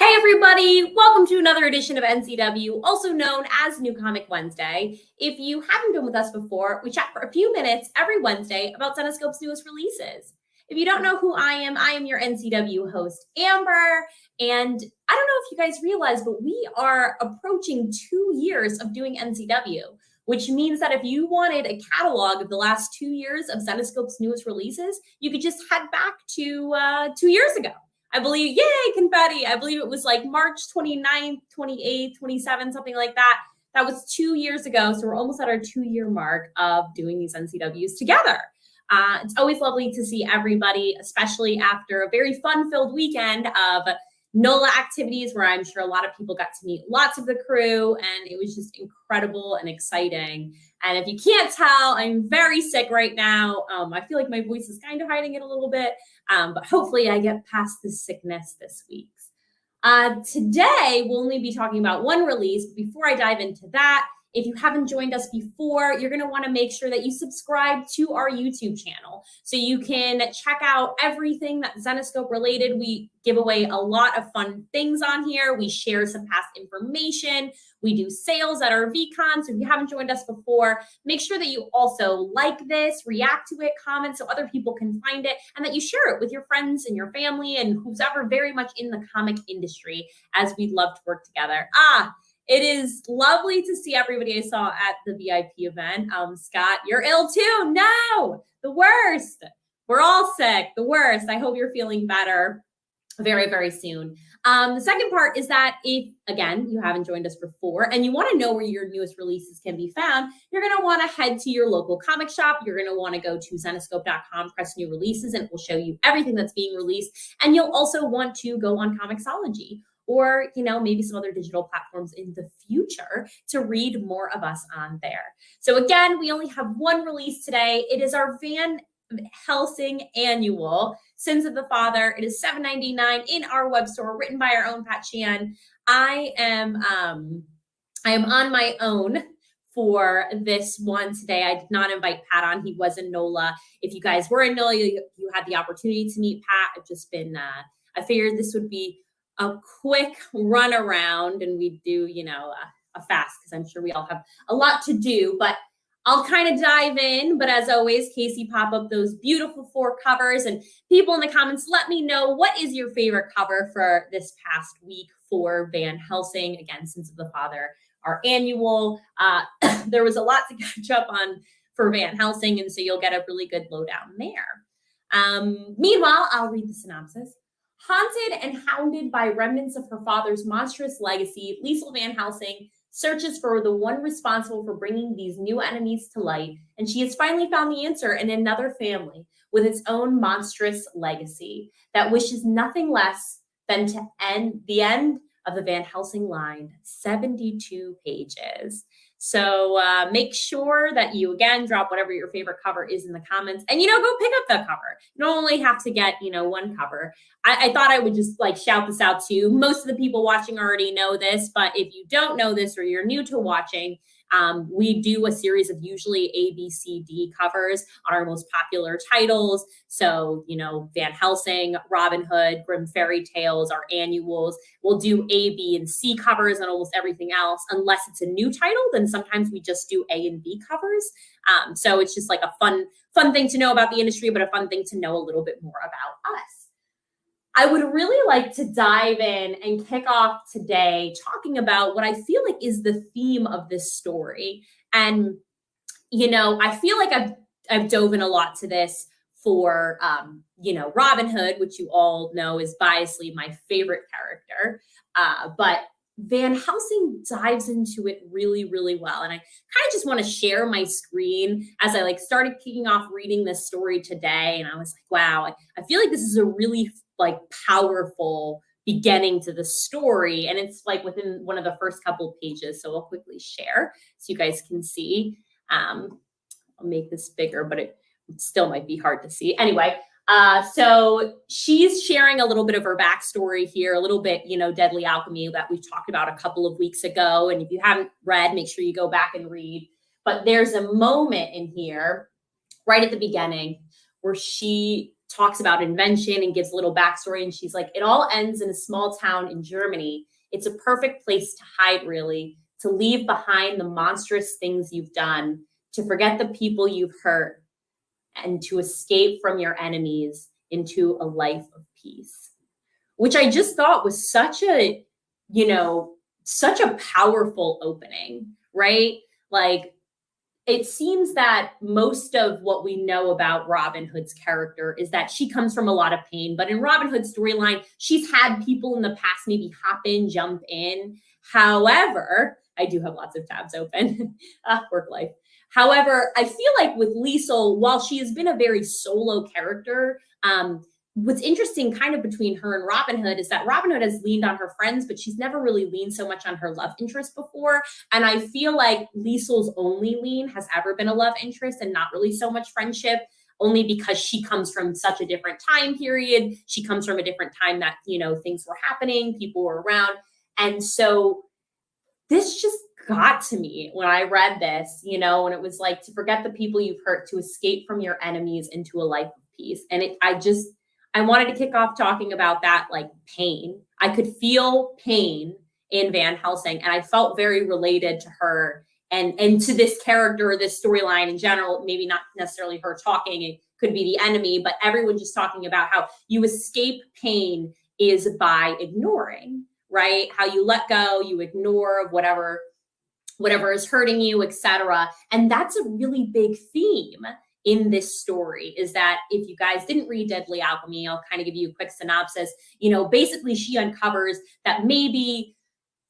Hey everybody, welcome to another edition of NCW, also known as New Comic Wednesday. If you haven't been with us before, we chat for a few minutes every Wednesday about Zenescope's newest releases. If you don't know who I am your NCW host, Amber, and I don't know if you guys realize, but we are approaching 2 years of doing NCW, which means that if you wanted a catalog of the last 2 years of Zenescope's newest releases, you could just head back to 2 years ago. I believe, yay, confetti. I believe it was like March 29th, 28th, 27th, something like that. That was 2 years ago. So we're almost at our 2-year mark of doing these NCWs together. It's always lovely to see everybody, especially after a very fun-filled weekend of NOLA activities where I'm sure a lot of people got to meet lots of the crew, and it was just incredible and exciting. And if you can't tell, I'm very sick right now. I feel like my voice is kind of hiding it a little bit, but hopefully I get past the sickness this week. Today, we'll only be talking about one release. Before I dive into that, if you haven't joined us before, you're going to want to make sure that you subscribe to our YouTube channel so you can check out everything that's Zenescope related. We give away a lot of fun things on here. We share some past information. We do sales at our VCon. So if you haven't joined us before, make sure that you also like this, react to it, comment so other people can find it, and that you share it with your friends and your family and who's ever very much in the comic industry, as we'd love to work together. It is lovely to see everybody I saw at the VIP event. Scott, you're ill too. No, the worst. We're all sick, the worst. I hope you're feeling better very, very soon. The second part is that if, again, you haven't joined us before and you want to know where your newest releases can be found, you're going to want to head to your local comic shop. You're going to want to go to zenescope.com, press new releases, and it will show you everything that's being released. And you'll also want to go on Comixology, or, maybe some other digital platforms in the future to read more of us on there. So again, we only have one release today. It is our Van Helsing Annual, Sins of the Father. It is $7.99 in our web store, written by our own Pat Chan. I am on my own for this one today. I did not invite Pat on. He was in NOLA. If you guys were in NOLA, you had the opportunity to meet Pat. I've just been, I figured this would be a quick run around and we do, a fast, because I'm sure we all have a lot to do, but I'll kind of dive in. But as always, Casey, pop up those beautiful 4 covers, and people in the comments, let me know what is your favorite cover for this past week for Van Helsing. Again, Sins of the Father, our annual. There was a lot to catch up on for Van Helsing, and so you'll get a really good lowdown there. Meanwhile, I'll read the synopsis. Haunted and hounded by remnants of her father's monstrous legacy, Liesel Van Helsing searches for the one responsible for bringing these new enemies to light, and she has finally found the answer in another family with its own monstrous legacy that wishes nothing less than to end the end of the Van Helsing line, 72 pages. So make sure that you, again, drop whatever your favorite cover is in the comments, and, go pick up the cover. You don't only have to get, one cover. I thought I would just shout this out to you. Most of the people watching already know this, but if you don't know this or you're new to watching, we do a series of usually A, B, C, D covers on our most popular titles. So, Van Helsing, Robin Hood, Grimm Fairy Tales, our annuals. We'll do A, B, and C covers on almost everything else. Unless it's a new title, then sometimes we just do A and B covers. So it's just like a fun thing to know about the industry, but a fun thing to know a little bit more about us. I would really like to dive in and kick off today talking about what I feel like is the theme of this story. And, I feel like I've dove in a lot to this for, Robin Hood, which you all know is biasly my favorite character. But Van Helsing dives into it really, really well. And I kind of just want to share my screen as I started kicking off reading this story today. And I was like, wow, I feel like this is a really powerful beginning to the story. And it's within one of the first couple of pages. So I'll quickly share so you guys can see. I'll make this bigger, but it still might be hard to see. Anyway, so she's sharing a little bit of her backstory here, a little bit, Deadly Alchemy that we talked about a couple of weeks ago. And if you haven't read, make sure you go back and read. But there's a moment in here right at the beginning where she talks about invention and gives a little backstory. And she's like, it all ends in a small town in Germany. It's a perfect place to hide, really, to leave behind the monstrous things you've done, to forget the people you've hurt, and to escape from your enemies into a life of peace. Which I just thought was such a, such a powerful opening, right? Like, it seems that most of what we know about Robin Hood's character is that she comes from a lot of pain. But in Robin Hood's storyline, she's had people in the past maybe hop in, jump in. However, I do have lots of tabs open. Work life. However, I feel like with Liesel, while she has been a very solo character, what's interesting kind of between her and Robin Hood is that Robin Hood has leaned on her friends, but she's never really leaned so much on her love interest before. And I feel like Liesel's only lean has ever been a love interest and not really so much friendship, only because she comes from such a different time period. She comes from a different time that, things were happening, people were around. And so this just got to me when I read this, and it was like, to forget the people you've hurt, to escape from your enemies into a life of peace. And I wanted to kick off talking about that, like, pain. I could feel pain in Van Helsing, and I felt very related to her and to this character, this storyline in general. Maybe not necessarily her talking, it could be the enemy, but everyone just talking about how you escape pain is by ignoring, right? How you let go, you ignore whatever is hurting you, etc. And that's a really big theme in this story, is that if you guys didn't read Deadly Alchemy, I'll kind of give you a quick synopsis. Basically she uncovers that maybe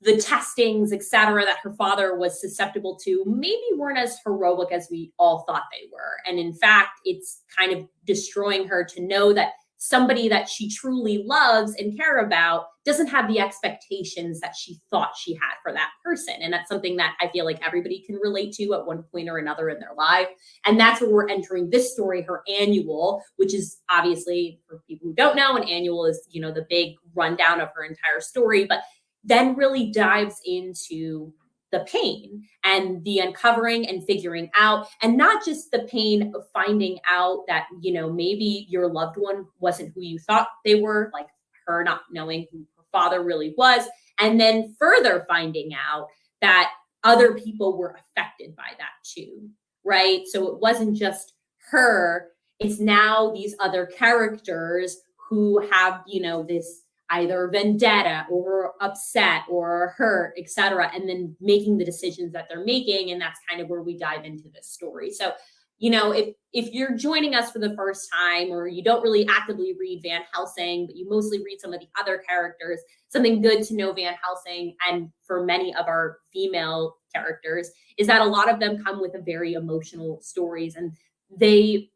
the testings, etc., that her father was susceptible to maybe weren't as heroic as we all thought they were. And in fact, it's kind of destroying her to know that somebody that she truly loves and care about doesn't have the expectations that she thought she had for that person. And that's something that I feel like everybody can relate to at one point or another in their life. And that's where we're entering this story, her annual, which is obviously, for people who don't know, an annual is, the big rundown of her entire story, but then really dives into the pain and the uncovering and figuring out, and not just the pain of finding out that, maybe your loved one wasn't who you thought they were, like her not knowing who her father really was, and then further finding out that other people were affected by that too, right? So it wasn't just her, it's now these other characters who have, this either vendetta or upset or hurt, etc., and then making the decisions that they're making. And that's kind of where we dive into this story. So, if you're joining us for the first time, or you don't really actively read Van Helsing, but you mostly read some of the other characters, something good to know Van Helsing, and for many of our female characters, is that a lot of them come with a very emotional stories, and they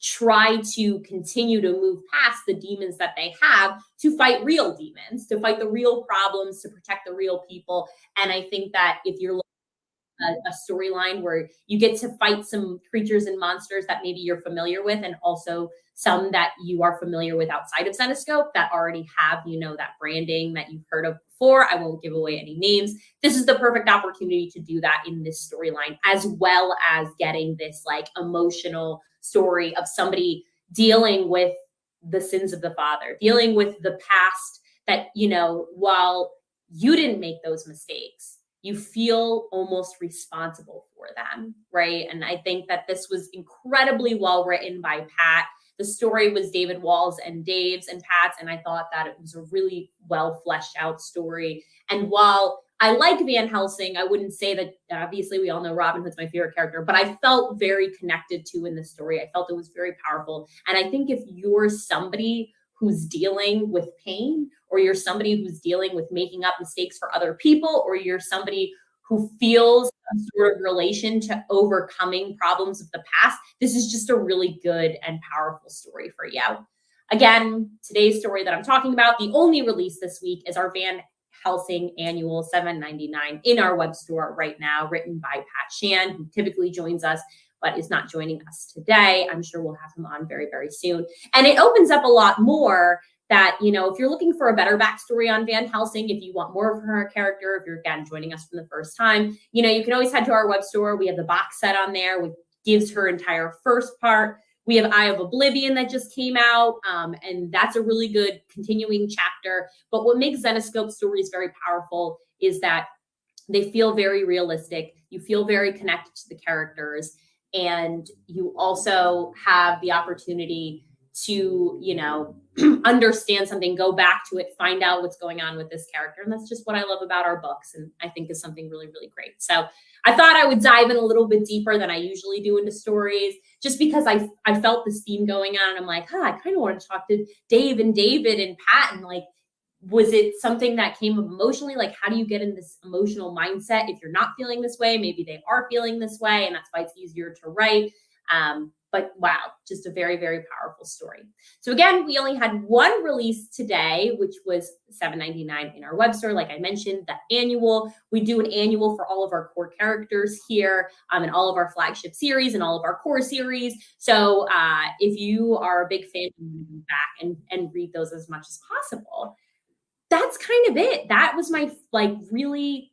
try to continue to move past the demons that they have to fight real demons, to fight the real problems, to protect the real people. And I think that if you're a storyline where you get to fight some creatures and monsters that maybe you're familiar with, and also some that you are familiar with outside of Zenescope that already have, that branding that you've heard of before. I won't give away any names. This is the perfect opportunity to do that in this storyline, as well as getting this like emotional story of somebody dealing with the sins of the father, dealing with the past that, while you didn't make those mistakes, you feel almost responsible for them, right? And I think that this was incredibly well written by Pat. The story was David Wall's and Dave's and Pat's, and I thought that it was a really well fleshed out story. And while I like Van Helsing, I wouldn't say that, obviously we all know Robin Hood's my favorite character, but I felt very connected to in the story. I felt it was very powerful. And I think if you're somebody who's dealing with pain, or you're somebody who's dealing with making up mistakes for other people, or you're somebody who feels some sort of relation to overcoming problems of the past, this is just a really good and powerful story for you. Again, today's story that I'm talking about, the only release this week, is our Van Helsing Annual, $7.99 in our web store right now, written by Pat Shan, who typically joins us but is not joining us today. I'm sure we'll have him on very, very soon. And it opens up a lot more that, if you're looking for a better backstory on Van Helsing, if you want more of her character, if you're, again, joining us for the first time, you can always head to our web store. We have the box set on there, which gives her entire first part, We have Eye of Oblivion that just came out, and that's a really good continuing chapter. But what makes Zenescope stories very powerful is that they feel very realistic. You feel very connected to the characters, and you also have the opportunity to, understand something, go back to it, find out what's going on with this character. And that's just what I love about our books, and I think is something really, really great. So I thought I would dive in a little bit deeper than I usually do into stories, just because I felt this theme going on. And I'm like, I kind of want to talk to Dave and David and Pat, and like, was it something that came emotionally? Like, how do you get in this emotional mindset if you're not feeling this way? Maybe they are feeling this way, and that's why it's easier to write. But wow, just a very, very powerful story. So again, we only had one release today, which was $7.99 in our web store. Like I mentioned, the annual. We do an annual for all of our core characters here, and all of our flagship series and all of our core series. So if you are a big fan, you can go back and read those as much as possible. That's kind of it. That was my really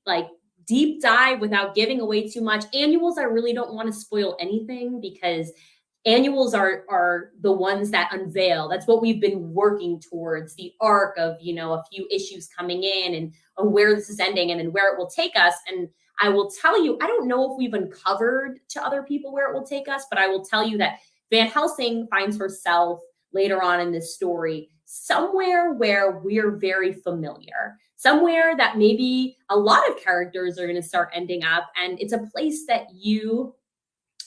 deep dive without giving away too much. Annuals, I really don't want to spoil anything, because annuals are the ones that unveil. That's what we've been working towards, the arc of, a few issues coming in and where this is ending and then where it will take us. And I will tell you, I don't know if we've uncovered to other people where it will take us, but I will tell you that Van Helsing finds herself later on in this story somewhere where we're very familiar, somewhere that maybe a lot of characters are going to start ending up. And it's a place that you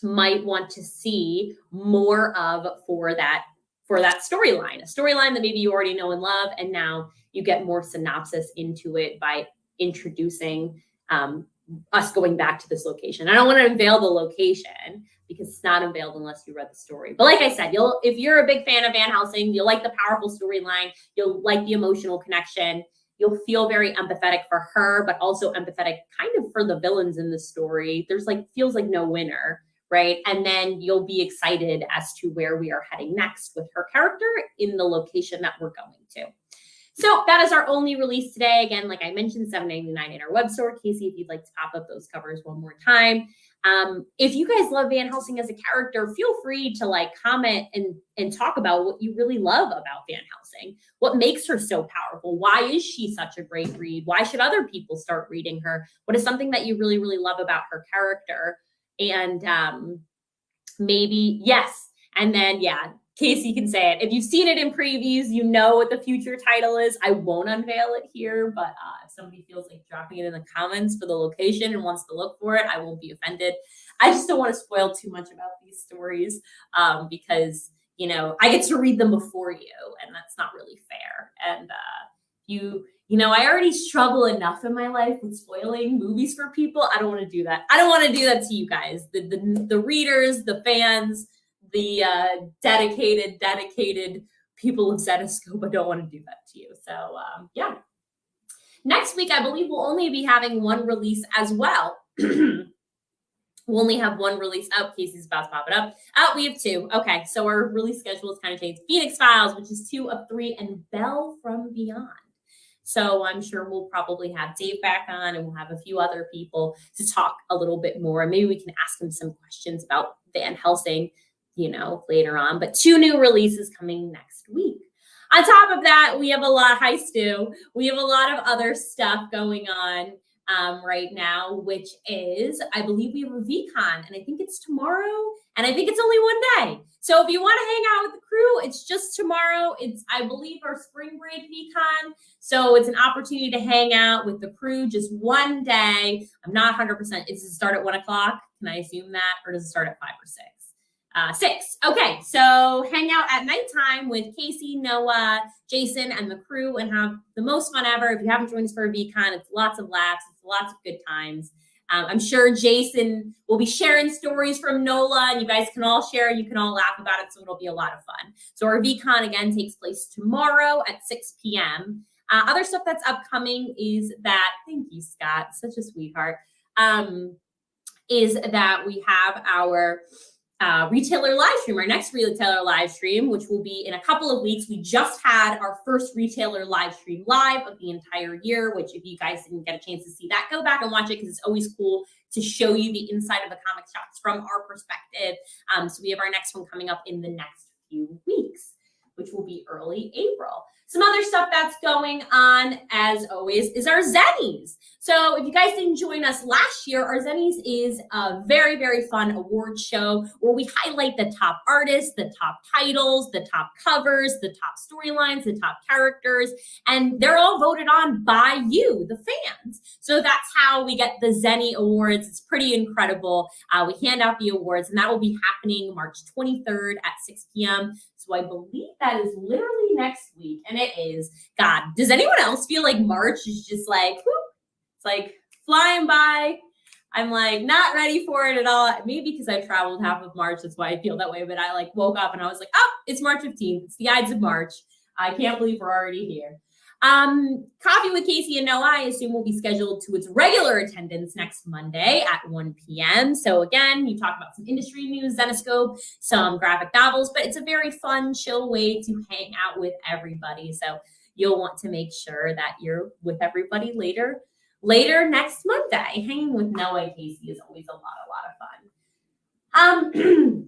might want to see more of for that storyline, a storyline that maybe you already know and love. And now you get more synopsis into it by introducing us going back to this location. I don't want to unveil the location because it's not unveiled unless you read the story. But like I said, if you're a big fan of Van Helsing, you'll like the powerful storyline, you'll like the emotional connection, you'll feel very empathetic for her, but also empathetic kind of for the villains in the story. There's feels like no winner, right? And then you'll be excited as to where we are heading next with her character in the location that we're going to. So that is our only release today. Again, like I mentioned, $7.99 in our web store. Casey, if you'd like to pop up those covers one more time. If you guys love Van Helsing as a character, feel free to comment and talk about what you really love about Van Helsing. What makes her so powerful? Why is she such a great read? Why should other people start reading her? What is something that you really, really love about her character? And maybe, yes. And then, Casey can say it. If you've seen it in previews, you know what the future title is. I won't unveil it here, but if somebody feels like dropping it in the comments for the location and wants to look for it, I won't be offended. I just don't want to spoil too much about these stories because, I get to read them before you, and that's not really fair. And I already struggle enough in my life with spoiling movies for people. I don't want to do that. I don't want to do that to you guys, the readers, the fans, the dedicated people of Zenescope. I don't want to do that to you. So next week, I believe we'll only be having one release as well. We'll only have one release. Oh, Casey's about to pop it up. Oh, we have two. Okay, so our release schedule is kind of changed. Phoenix Files, which is 2 of 3, and Belle from Beyond. So I'm sure we'll probably have Dave back on, and we'll have a few other people to talk a little bit more. Maybe we can ask him some questions about Van Helsing, later on. But 2 new releases coming next week. On top of that, we have a lot, hi Stu, we have a lot of other stuff going on right now, which is, I believe we have a VCon, and I think it's tomorrow, and I think it's only one day. So if you want to hang out with the crew, it's just tomorrow. It's, I believe, our spring break VCon. So it's an opportunity to hang out with the crew just one day. I'm not 100%. Does it start at 1 o'clock? Can I assume that? Or does it start at 5 or 6? 6. Okay, so hang out at nighttime with Casey, Noah, Jason, and the crew and have the most fun ever. If you haven't joined us for a VCon, it's lots of laughs, it's lots of good times. I'm sure Jason will be sharing stories from NOLA, and you guys can all share, you can all laugh about it, so it'll be a lot of fun. So our VCon, again, takes place tomorrow at 6 p.m. Other stuff that's upcoming is that, thank you, Scott, such a sweetheart, is that we have our retailer live stream, our next retailer live stream, which will be in a couple of weeks. We just had our first retailer live stream live of the entire year, which if you guys didn't get a chance to see that, go back and watch it because it's always cool to show you the inside of the comic shops from our perspective. So we have our next one coming up in the next few weeks, which will be early April. Some other stuff that's going on, as always, is our Zennies. So if you guys didn't join us last year, our Zennies is a very, very fun award show where we highlight the top artists, the top titles, the top covers, the top storylines, the top characters, and they're all voted on by you, the fans. So that's how we get the Zenny Awards. It's pretty incredible. We hand out the awards, and that will be happening March 23rd at 6 p.m. So I believe that is literally next week, and it is. God, does anyone else feel like March is just like, whoop, it's like flying by? I'm like not ready for it at all. Maybe because I traveled half of March, that's why I feel that way. But I like woke up and I was like, oh, it's March 15th. It's the Ides of March. I can't believe we're already here. Coffee with Casey and Noah, I assume, will be scheduled to its regular attendance next Monday at 1 p.m. So again, you talk about some industry news, Zenescope, some graphic novels, but it's a very fun, chill way to hang out with everybody. So you'll want to make sure that you're with everybody later next Monday. Hanging with Noah and Casey is always a lot of fun.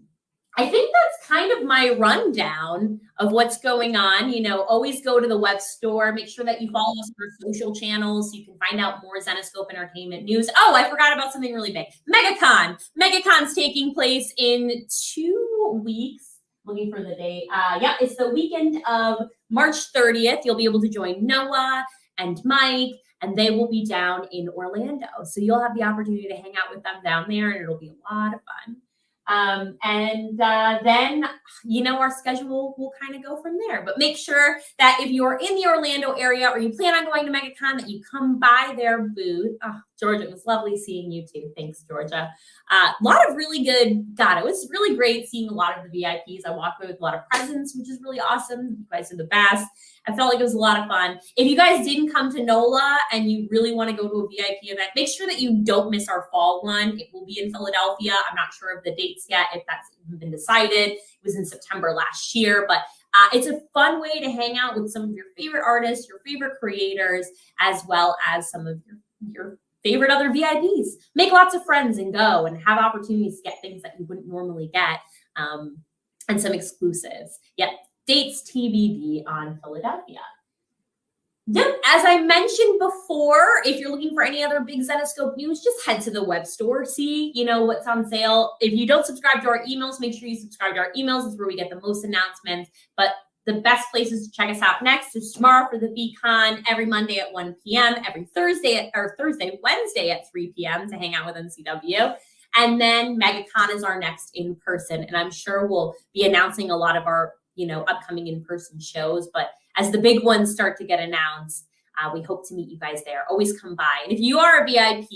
I think that's kind of my rundown of what's going on. You know, always go to the web store. Make sure that you follow us on our social channels so you can find out more Zenescope Entertainment news. Oh, I forgot about something really big. MegaCon. MegaCon's taking place in 2 weeks. Looking for the date. Yeah, it's the weekend of March 30th. You'll be able to join Noah and Mike, and they will be down in Orlando. So you'll have the opportunity to hang out with them down there, and it'll be a lot of fun. Then, you know, our schedule will kind of go from there. But make sure that if you're in the Orlando area or you plan on going to MegaCon, that you come by their booth. Oh, Georgia, it was lovely seeing you too. Thanks, Georgia. A lot of really good, God, it was really great seeing a lot of the VIPs. I walked away with a lot of presents, which is really awesome. You guys are the best. I felt like it was a lot of fun. If you guys didn't come to NOLA and you really want to go to a VIP event, make sure that you don't miss our fall one. It will be in Philadelphia. I'm not sure of the dates yet, if that's even been decided. It was in September last year, but it's a fun way to hang out with some of your favorite artists, your favorite creators, as well as some of your favorite other VIPs. Make lots of friends and go and have opportunities to get things that you wouldn't normally get, and some exclusives. Yep. Dates TBD on Philadelphia. Yep, as I mentioned before, if you're looking for any other big Zenescope news, just head to the web store, see, you know, what's on sale. If you don't subscribe to our emails, make sure you subscribe to our emails. It's where we get the most announcements. But the best places to check us out next is tomorrow for the VCon, every Monday at 1 p.m., every Wednesday at 3 p.m. to hang out with NCW. And then MegaCon is our next in-person. And I'm sure we'll be announcing a lot of our, you know, upcoming in-person shows. But as the big ones start to get announced, we hope to meet you guys there. Always come by. And if you are a VIP,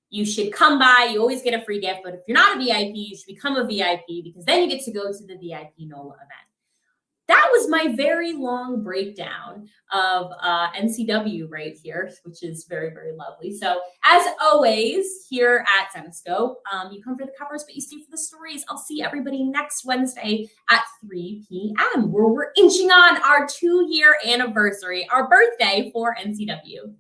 you should come by. You always get a free gift. But if you're not a VIP, you should become a VIP because then you get to go to the VIP NOLA event. That was my very long breakdown of NCW right here, which is very, very lovely. So as always, here at Zenescope, you come for the covers, but you stay for the stories. I'll see everybody next Wednesday at 3 p.m. where we're inching on our 2-year anniversary, our birthday for NCW.